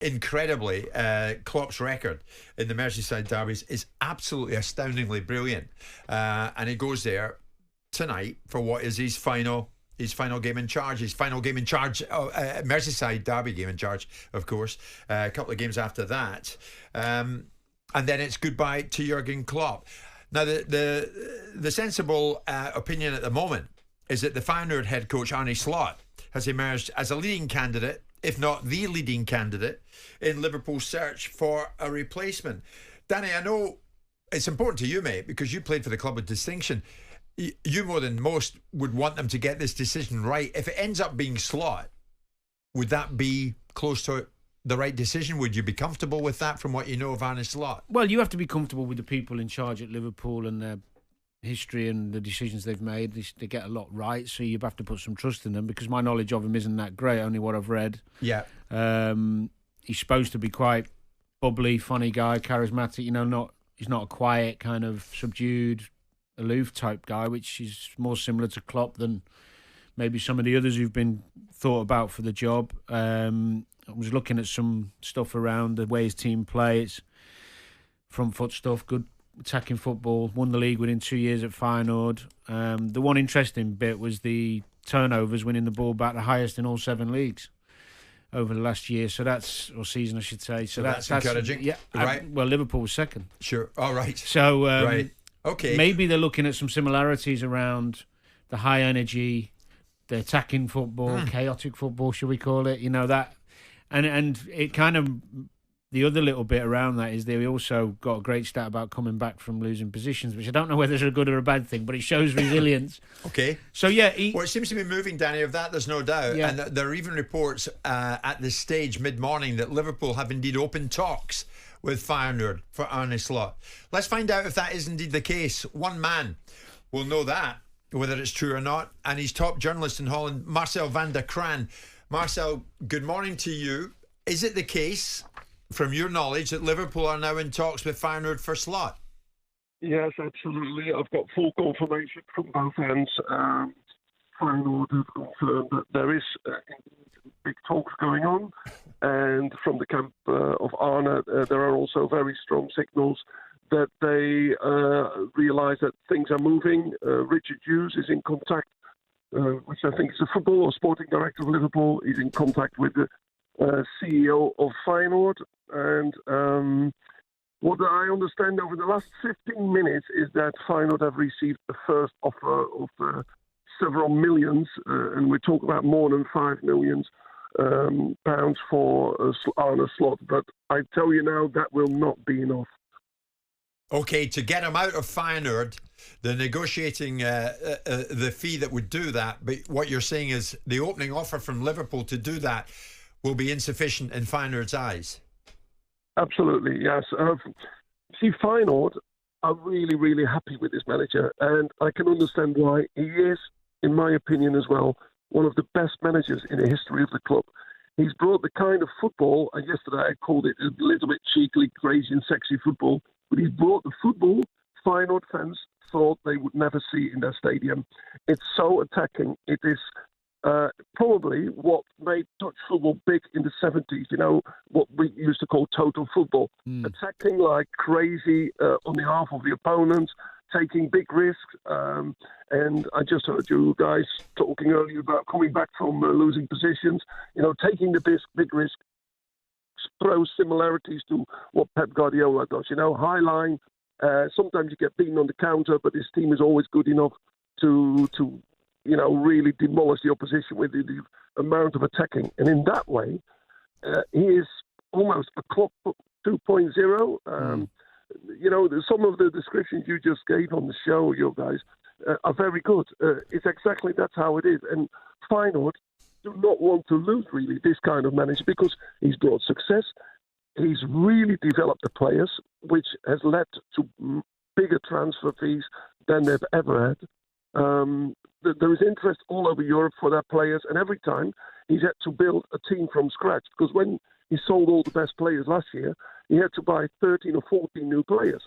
incredibly, Klopp's record in the Merseyside derbies is absolutely astoundingly brilliant, and he goes there tonight for what is his final game in charge. Merseyside derby game in charge, of course. A couple of games after that, and then it's goodbye to Jurgen Klopp. Now, the sensible opinion at the moment is that the Feyenoord head coach Arne Slot has emerged as a leading candidate, if not the leading candidate, in Liverpool's search for a replacement. Danny, I know it's important to you, mate, because you played for the club with distinction. You more than most would want them to get this decision right. If it ends up being Slot, would that be close to the right decision? Would you be comfortable with that from what you know of Arne Slot? Well, you have to be comfortable with the people in charge at Liverpool and their history and the decisions they've made. They get a lot right, so you have to put some trust in them, because my knowledge of him isn't that great, only what I've read. Yeah. He's supposed to be quite bubbly, funny guy, charismatic, he's not a quiet, kind of subdued, aloof type guy, which is more similar to Klopp than maybe some of the others who've been thought about for the job. I was looking at some stuff around the way his team play. It's front foot stuff, good attacking football, won the league within 2 years at Feyenoord. The one interesting bit was the turnovers, winning the ball back the highest in all 7 leagues over the last year. Or season, I should say. So that's encouraging. Yeah, right. Well, Liverpool was second. Sure. All right. So right. Okay. Maybe they're looking at some similarities around the high energy, the attacking football, chaotic football, should we call it? That, and it kind of. The other little bit around that is they also got a great stat about coming back from losing positions, which I don't know whether it's a good or a bad thing, but it shows resilience. Okay. So, yeah. Well, it seems to be moving, Danny, of that, there's no doubt. Yeah. And there are even reports at this stage, mid-morning, that Liverpool have indeed opened talks with Feyenoord for Arne Slot. Let's find out if that is indeed the case. One man will know that, whether it's true or not, and he's top journalist in Holland, Marcel van der Kraan. Marcel, good morning to you. Is it the case, from your knowledge, that Liverpool are now in talks with Feyenoord for Slot? Yes, absolutely. I've got full confirmation from both ends. Feyenoord have confirmed that there is big talks going on, and from the camp of Arne, there are also very strong signals that they realise that things are moving. Richard Hughes is in contact, which I think is the football or sporting director of Liverpool. He's in contact with the CEO of Feyenoord, and what I understand over the last 15 minutes is that Feyenoord have received the first offer of several millions, and we're talking about more than £5 million for Arne Slot. But I tell you now, that will not be enough. Okay, to get him out of Feyenoord, the negotiating the fee that would do that, but what you're saying is the opening offer from Liverpool to do that will be insufficient in Feyenoord's eyes. Absolutely, yes. See, Feyenoord are really, really happy with this manager, and I can understand why. He is, in my opinion as well, one of the best managers in the history of the club. He's brought the kind of football, and yesterday I called it a little bit cheekily crazy and sexy football, but he's brought the football Feyenoord fans thought they would never see in their stadium. It's so attacking. It is probably what made touch football big in the 70s, what we used to call total football. Attacking like crazy on behalf of the opponents, taking big risks. And I just heard you guys talking earlier about coming back from losing positions. Taking the big risk throws similarities to what Pep Guardiola does. High line. Sometimes you get beaten on the counter, but his team is always good enough to really demolish the opposition with the amount of attacking. And in that way, he is almost a Klopp 2.0. Some of the descriptions you just gave on the show, you guys, are very good. It's exactly that's how it is. And Feyenoord do not want to lose, really, this kind of manager, because he's brought success. He's really developed the players, which has led to bigger transfer fees than they've ever had. There is interest all over Europe for their players, and every time he's had to build a team from scratch, because when he sold all the best players last year, he had to buy 13 or 14 new players.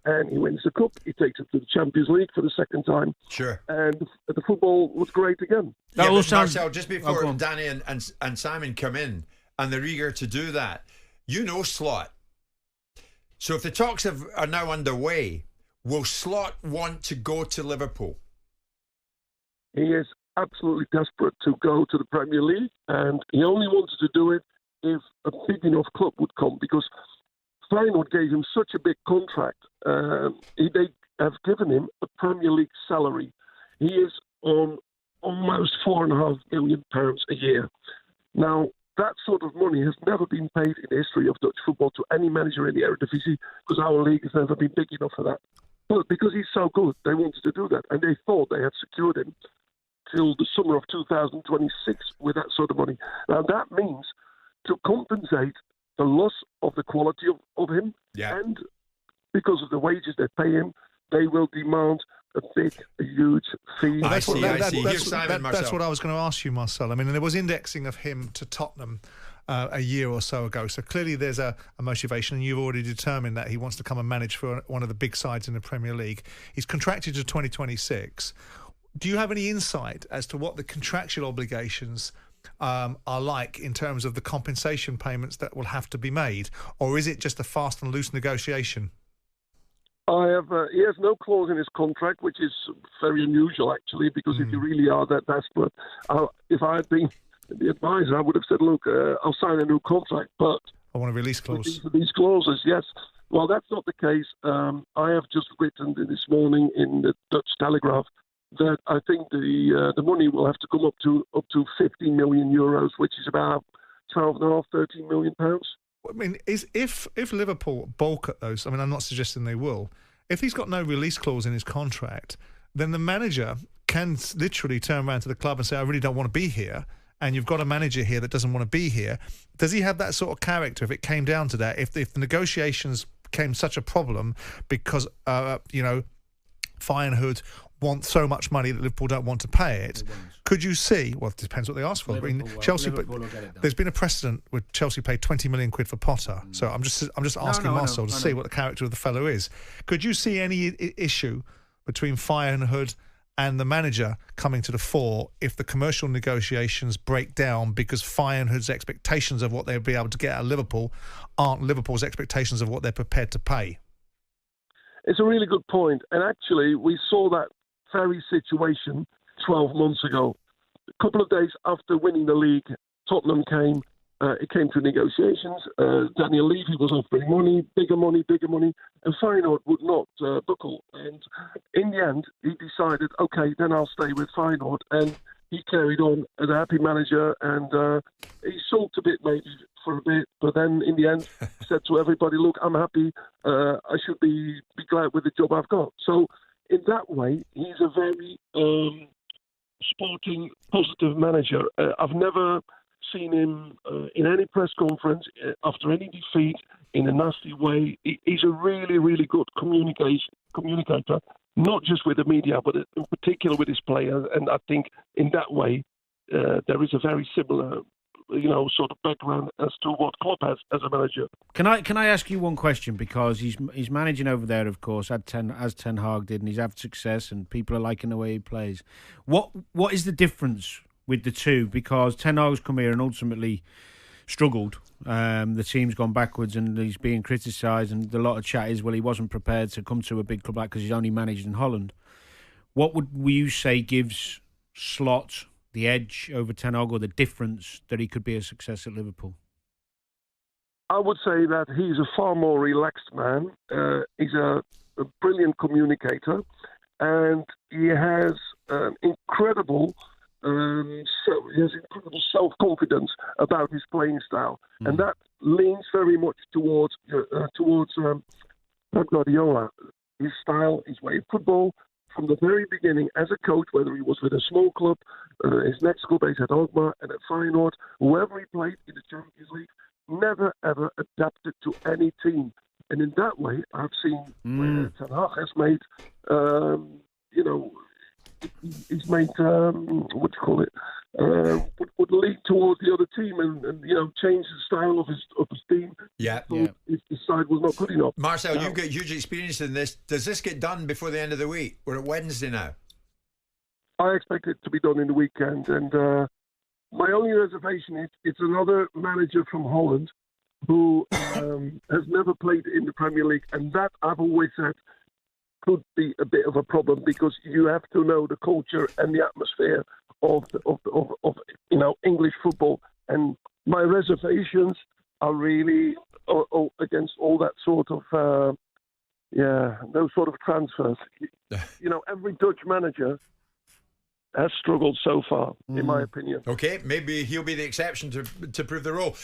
And he wins the cup, he takes it to the Champions League for the second time. Sure. And the football was great again. Yeah, but Marcel, just before Danny and Simon come in, and they're eager to do that, You know Slot. So if the talks are now underway, will Slot want to go to Liverpool? He is absolutely desperate to go to the Premier League, and he only wanted to do it if a big enough club would come, because Feyenoord gave him such a big contract. They have given him a Premier League salary. He is on almost £4.5 million a year. Now, that sort of money has never been paid in the history of Dutch football to any manager in the Eredivisie, because our league has never been big enough for that. But because he's so good, they wanted to do that, and they thought they had secured him till the summer of 2026 with that sort of money. Now, that means to compensate the loss of the quality of him, and because of the wages they pay him, they will demand a huge fee. I see. That's what I was going to ask you, Marcel. I mean, there was indexing of him to Tottenham a year or so ago, so clearly there's a motivation, and you've already determined that he wants to come and manage for one of the big sides in the Premier League. He's contracted to 2026. Do you have any insight as to what the contractual obligations are like in terms of the compensation payments that will have to be made, or is it just a fast and loose negotiation? He has no clause in his contract, which is very unusual, actually, because if you really are that desperate, if I had been the advisor, I would have said, look, I'll sign a new contract, but I want a release clause. These clauses, yes. Well, that's not the case. I have just written this morning in the Dutch Telegraph that I think the money will have to come up to 15 million euros, which is about 12.5, 13 million pounds. I mean, if Liverpool balk at those, I mean, I'm not suggesting they will. If he's got no release clause in his contract, then the manager can literally turn around to the club and say, I really don't want to be here, and you've got a manager here that doesn't want to be here. Does he have that sort of character if it came down to that? If the negotiations became such a problem because, Feyenoord want so much money that Liverpool don't want to pay it, could you see, well, it depends what they ask for. Chelsea, there's been a precedent where Chelsea paid 20 million quid for Potter. So I'm just asking Marcel to see what the character of the fellow is. Could you see any issue between Feyenoord and the manager coming to the fore if the commercial negotiations break down because Feyenoord's expectations of what they'll be able to get out of Liverpool aren't Liverpool's expectations of what they're prepared to pay? It's a really good point. And actually, we saw that very situation 12 months ago. A couple of days after winning the league, Tottenham came. It came to negotiations. Daniel Levy was offering money, bigger money, and Feyenoord would not buckle. And in the end, he decided, okay, then I'll stay with Feyenoord. And he carried on as a happy manager, and he sulked a bit maybe for a bit, but then in the end said to everybody, look, I'm happy. I should be glad with the job I've got. So in that way, he's a very sporting, positive manager. I've never seen him in any press conference after any defeat in a nasty way. He's a really, really good communicator, not just with the media, but in particular with his players. And I think in that way, there is a very similar, sort of background as to what Klopp has as a manager. Can I ask you one question, because he's managing over there, of course, as Ten Hag did, and he's had success, and people are liking the way he plays. What is the difference with the two? Because Ten Hag's come here and ultimately struggled. The team's gone backwards, and he's being criticised, and a lot of chat is, well, he wasn't prepared to come to a big club like because he's only managed in Holland. What would you say gives Slot the edge over Ten Hag, or the difference that he could be a success at Liverpool? I would say that he's a far more relaxed man. He's a brilliant communicator, and he has incredible self-confidence about his playing style, and that leans very much towards Pep Guardiola. His style, his way of football, from the very beginning as a coach, whether he was with a small club, his next club is at Alkmaar and at Feyenoord, whoever he played in the Champions League, never ever adapted to any team. And in that way, I've seen where Ten Hag has made, he's made, would lead towards the other team and change the style of his team. If the side was not good enough. Marcel, you've got huge experience in this. Does this get done before the end of the week? We're at Wednesday now. I expect it to be done in the weekend, and my only reservation is it's another manager from Holland who has never played in the Premier League, and that I've always said could be a bit of a problem because you have to know the culture and the atmosphere of English football. And my reservations are really against all that sort of those sort of transfers. Every Dutch manager has struggled so far, in my opinion. Okay, maybe he'll be the exception to prove the rule.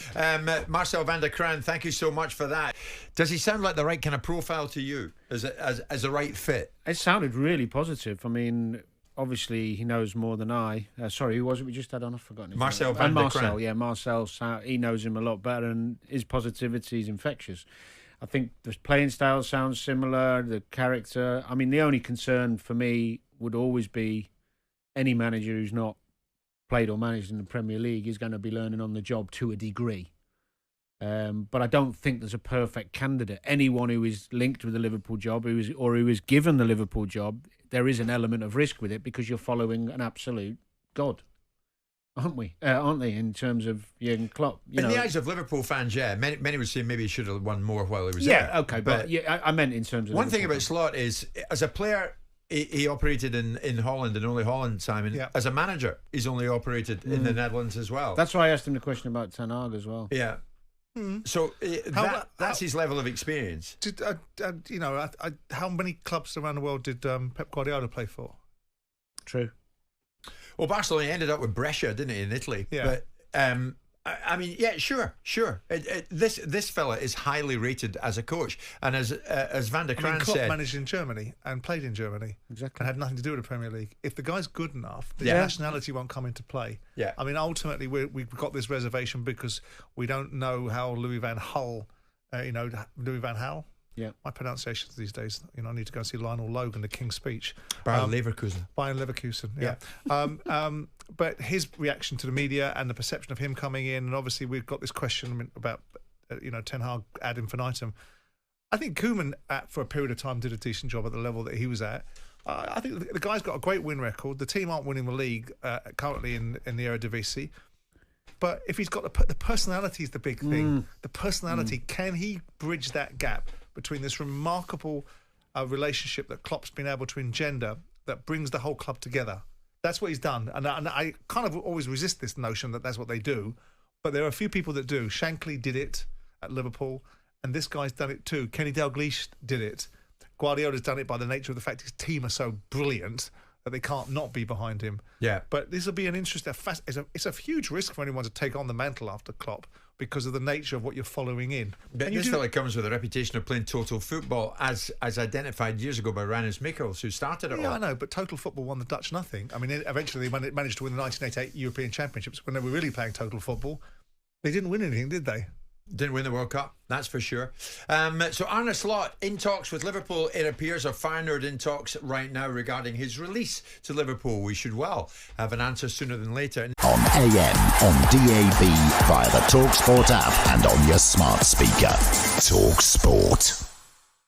Marcel van der Kraan, thank you so much for that. Does he sound like the right kind of profile to you as a right fit? It sounded really positive. I mean, obviously he knows more than I. Sorry, who was it we just had on? I've forgotten his Marcel name. van der Kraan. Marcel, yeah, Marcel. He knows him a lot better, and his positivity is infectious. I think the playing style sounds similar, the character. I mean, the only concern for me would always be any manager who's not played or managed in the Premier League is going to be learning on the job to a degree. But I don't think there's a perfect candidate. Anyone who is linked with the Liverpool job, who is given the Liverpool job, there is an element of risk with it because you're following an absolute god, aren't they? In terms of Jurgen Klopp, in the eyes of Liverpool fans, yeah, many would say maybe he should have won more while he was there. Yeah, okay, but I meant in terms of one thing about Slot is as a player. He operated in Holland and only Holland, Simon. Yeah. As a manager, he's only operated in the Netherlands as well. That's why I asked him the question about Ten Hag as well. Yeah. So that's his level of experience. How many clubs around the world did Pep Guardiola play for? True. Well, Barcelona ended up with Brescia, didn't he, in Italy? Yeah. But I mean, yeah, sure. This fella is highly rated as a coach, and as Van der Kraan Klopp said, managed in Germany and played in Germany, exactly, and had nothing to do with the Premier League. If the guy's good enough, the nationality won't come into play. Yeah, I mean, ultimately, we've got this reservation because we don't know how Louis van Gaal. Louis van Gaal. Yeah, my pronunciations these days. I need to go and see Lionel Logan, the King's Speech. Bayern Leverkusen. Bayern Leverkusen. Yeah. But his reaction to the media and the perception of him coming in, and obviously we've got this question about Ten Hag ad infinitum. I think Koeman for a period of time did a decent job at the level that he was at. I think the guy's got a great win record. The team aren't winning the league currently in the Eredivisie. But if he's got the personality is the big thing. The personality, can he bridge that gap between this remarkable relationship that Klopp's been able to engender that brings the whole club together? That's what he's done. And I kind of always resist this notion that that's what they do. But there are a few people that do. Shankly did it at Liverpool, and this guy's done it too. Kenny Dalglish did it. Guardiola's done it by the nature of the fact his team are so brilliant that they can't not be behind him. Yeah. But this will be an interesting... It's a huge risk for anyone to take on the mantle after Klopp because of the nature of what you're following in. But this fella comes with a reputation of playing total football as identified years ago by Rinus Michels, who started it all. Yeah, I know, but total football won the Dutch nothing. I mean, eventually they managed to win the 1988 European Championships when they were really playing total football. They didn't win anything, did they? Didn't win the World Cup, that's for sure. So Arne Slot in talks with Liverpool, it appears, or Feyenoord in talks right now regarding his release to Liverpool. We should have an answer sooner than later. On AM, on DAB, via the talkSPORT app and on your smart speaker. talkSPORT.